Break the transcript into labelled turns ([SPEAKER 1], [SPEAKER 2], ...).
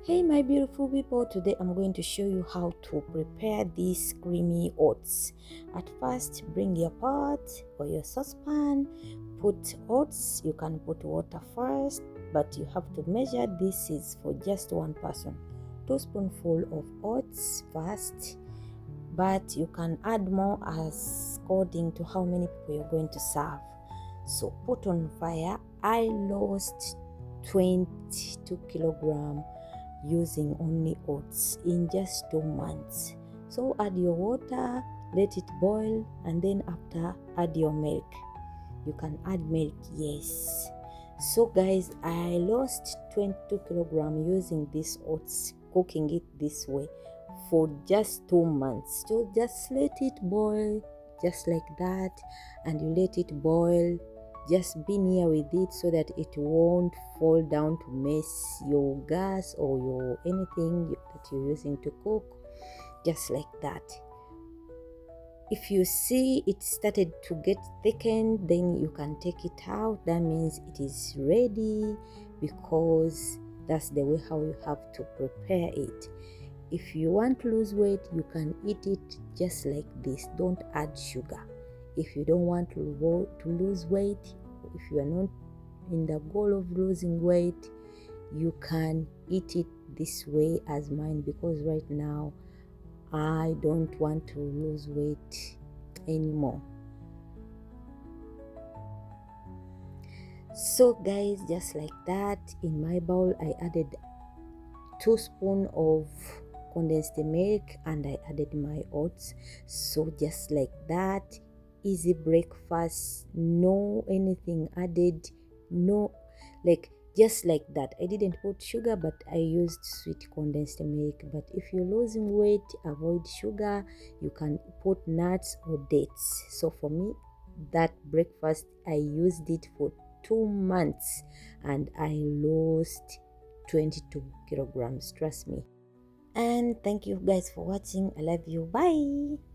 [SPEAKER 1] Hey my beautiful people, today I'm going to show you how to prepare these creamy oats. At first, bring your pot or your saucepan, put oats. You can put water first, but you have to measure. This is for just one person. 2 spoonfuls of oats first, but you can add more as according to how many people you're going to serve. So put on fire. I lost 22 kilograms using only oats in just 2 months. So add your water, let it boil, and then after add your milk. You can add milk, yes. So guys, I lost 22 kilograms using this oats, cooking it this way for just 2 months. So just let it boil just like that, and you let it boil. Just be near with it so that it won't fall down to mess your gas or your anything that you're using to cook, just like that. If you see it started to get thickened, then you can take it out. That means it is ready, because that's the way how you have to prepare it. If you want to lose weight, you can eat it just like this. Don't add sugar. If you don't want to lose weight, if you are not in the goal of losing weight, you can eat it this way as mine, because right now I don't want to lose weight anymore. So guys, just like that, in my bowl I added 2 spoons of condensed milk and I added my oats. So just like that, easy breakfast, no anything added, no, like just like that. I didn't put sugar, but I used sweet condensed milk. But if you're losing weight, avoid sugar. You can put nuts or dates. So for me, that breakfast, I used it for 2 months and I lost 22 kilograms, trust me. And thank you guys for watching. I love you. Bye.